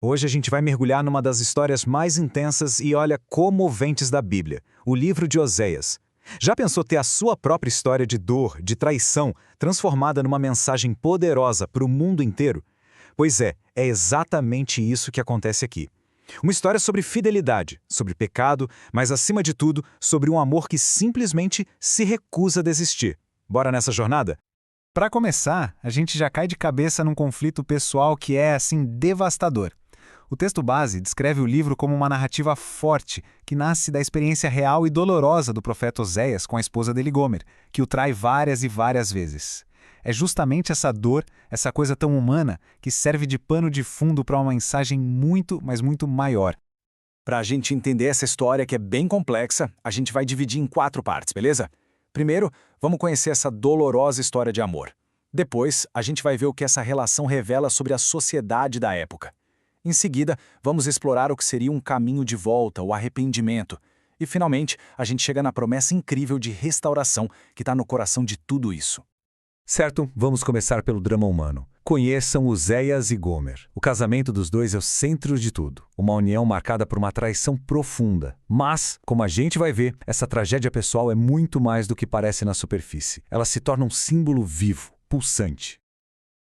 Hoje a gente vai mergulhar numa das histórias mais intensas e, olha, comoventes da Bíblia, o livro de Oséias. Já pensou ter a sua própria história de dor, de traição, transformada numa mensagem poderosa para o mundo inteiro? Pois é exatamente isso que acontece aqui. Uma história sobre fidelidade, sobre pecado, mas acima de tudo, sobre um amor que simplesmente se recusa a desistir. Bora nessa jornada? Para começar, a gente já cai de cabeça num conflito pessoal que é, assim, devastador. O texto base descreve o livro como uma narrativa forte que nasce da experiência real e dolorosa do profeta Oséias com a esposa dele, Gomer, que o trai várias e várias vezes. É justamente essa dor, essa coisa tão humana, que serve de pano de fundo para uma mensagem muito, mas muito maior. Para a gente entender essa história que é bem complexa, a gente vai dividir em 4 partes, beleza? Primeiro, vamos conhecer essa dolorosa história de amor. Depois, a gente vai ver o que essa relação revela sobre a sociedade da época. Em seguida, vamos explorar o que seria um caminho de volta, o arrependimento. E, finalmente, a gente chega na promessa incrível de restauração que está no coração de tudo isso. Certo, vamos começar pelo drama humano. Conheçam Oséias e Gomer. O casamento dos dois é o centro de tudo. Uma união marcada por uma traição profunda. Mas, como a gente vai ver, essa tragédia pessoal é muito mais do que parece na superfície. Ela se torna um símbolo vivo, pulsante.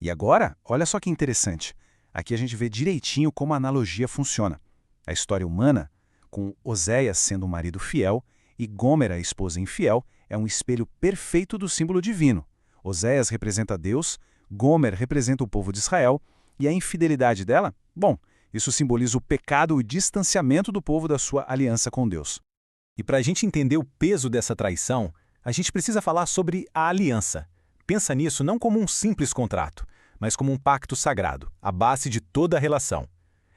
E agora, olha só que interessante. Aqui a gente vê direitinho como a analogia funciona. A história humana, com Oséias sendo um marido fiel e Gomer, a esposa infiel, é um espelho perfeito do símbolo divino. Oséias representa Deus, Gomer representa o povo de Israel, e a infidelidade dela? Bom, isso simboliza o pecado e o distanciamento do povo da sua aliança com Deus. E para a gente entender o peso dessa traição, a gente precisa falar sobre a aliança. Pensa nisso não como um simples contrato, mas como um pacto sagrado, a base de toda a relação.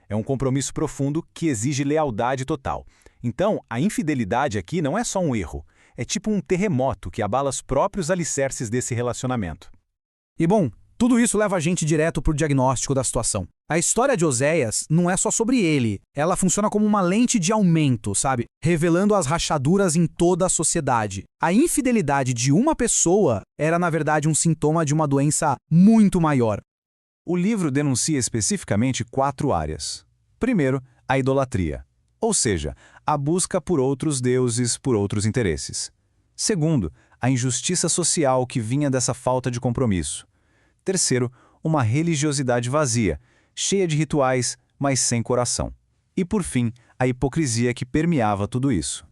É um compromisso profundo que exige lealdade total. Então, a infidelidade aqui não é só um erro, é tipo um terremoto que abala os próprios alicerces desse relacionamento. E bom, tudo isso leva a gente direto para o diagnóstico da situação. A história de Oséias não é só sobre ele, ela funciona como uma lente de aumento, sabe? Revelando as rachaduras em toda a sociedade. A infidelidade de uma pessoa era, na verdade, um sintoma de uma doença muito maior. O livro denuncia especificamente 4 áreas. Primeiro, a idolatria, ou seja, a busca por outros deuses, por outros interesses. Segundo, a injustiça social que vinha dessa falta de compromisso. Terceiro, uma religiosidade vazia, cheia de rituais, mas sem coração. E por fim, a hipocrisia que permeava tudo isso.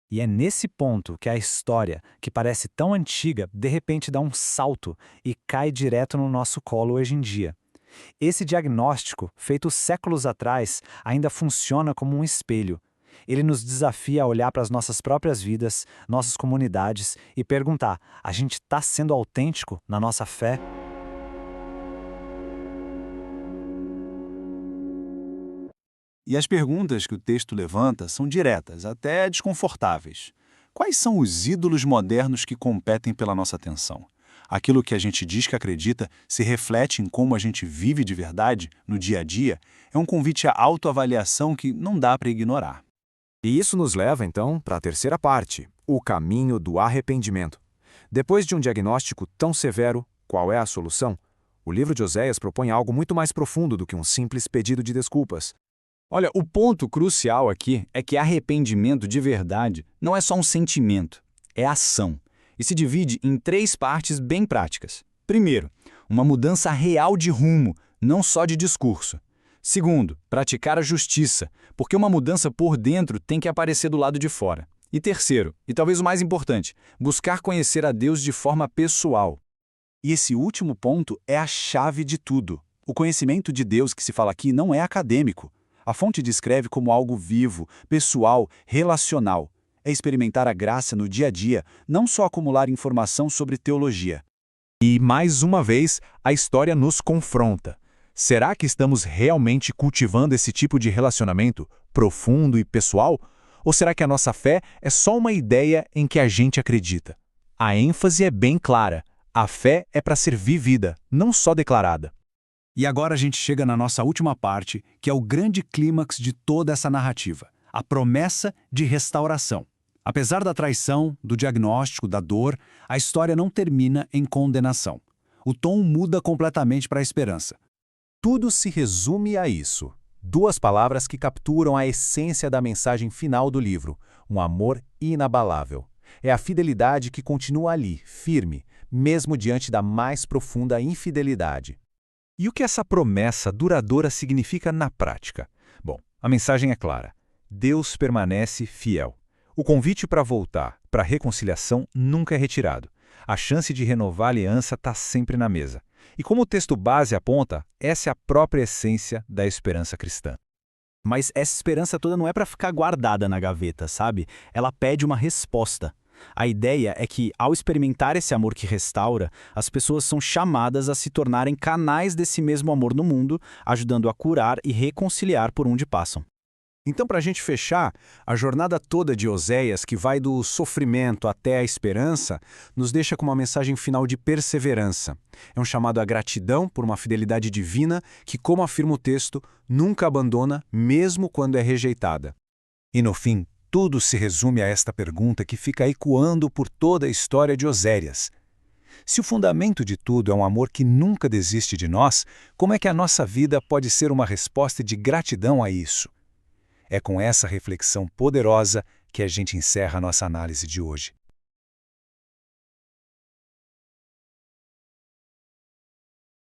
E é nesse ponto que a história, que parece tão antiga, de repente dá um salto e cai direto no nosso colo hoje em dia. Esse diagnóstico, feito séculos atrás, ainda funciona como um espelho. Ele nos desafia a olhar para as nossas próprias vidas, nossas comunidades e perguntar: a gente está sendo autêntico na nossa fé? E as perguntas que o texto levanta são diretas, até desconfortáveis. Quais são os ídolos modernos que competem pela nossa atenção? Aquilo que a gente diz que acredita se reflete em como a gente vive de verdade, no dia a dia? É um convite à autoavaliação que não dá para ignorar. E isso nos leva, então, para a terceira parte, o caminho do arrependimento. Depois de um diagnóstico tão severo, qual é a solução? O livro de Oséias propõe algo muito mais profundo do que um simples pedido de desculpas. Olha, o ponto crucial aqui é que arrependimento de verdade não é só um sentimento, é ação. E se divide em 3 partes bem práticas. Primeiro, uma mudança real de rumo, não só de discurso. Segundo, praticar a justiça, porque uma mudança por dentro tem que aparecer do lado de fora. E terceiro, e talvez o mais importante, buscar conhecer a Deus de forma pessoal. E esse último ponto é a chave de tudo. O conhecimento de Deus que se fala aqui não é acadêmico. A fonte descreve como algo vivo, pessoal, relacional. É experimentar a graça no dia a dia, não só acumular informação sobre teologia. E, mais uma vez, a história nos confronta. Será que estamos realmente cultivando esse tipo de relacionamento profundo e pessoal? Ou será que a nossa fé é só uma ideia em que a gente acredita? A ênfase é bem clara. A fé é para ser vivida, não só declarada. E agora a gente chega na nossa última parte, que é o grande clímax de toda essa narrativa, a promessa de restauração. Apesar da traição, do diagnóstico, da dor, a história não termina em condenação. O tom muda completamente para a esperança. Tudo se resume a isso. Duas palavras que capturam a essência da mensagem final do livro: um amor inabalável. É a fidelidade que continua ali, firme, mesmo diante da mais profunda infidelidade. E o que essa promessa duradoura significa na prática? Bom, a mensagem é clara. Deus permanece fiel. O convite para voltar, para a reconciliação, nunca é retirado. A chance de renovar a aliança está sempre na mesa. E como o texto base aponta, essa é a própria essência da esperança cristã. Mas essa esperança toda não é para ficar guardada na gaveta, sabe? Ela pede uma resposta. A ideia é que, ao experimentar esse amor que restaura, as pessoas são chamadas a se tornarem canais desse mesmo amor no mundo, ajudando a curar e reconciliar por onde passam. Então, para a gente fechar, a jornada toda de Oséias, que vai do sofrimento até a esperança, nos deixa com uma mensagem final de perseverança. É um chamado à gratidão por uma fidelidade divina que, como afirma o texto, nunca abandona, mesmo quando é rejeitada. E no fim, tudo se resume a esta pergunta que fica ecoando por toda a história de Oséias. Se o fundamento de tudo é um amor que nunca desiste de nós, como é que a nossa vida pode ser uma resposta de gratidão a isso? É com essa reflexão poderosa que a gente encerra a nossa análise de hoje.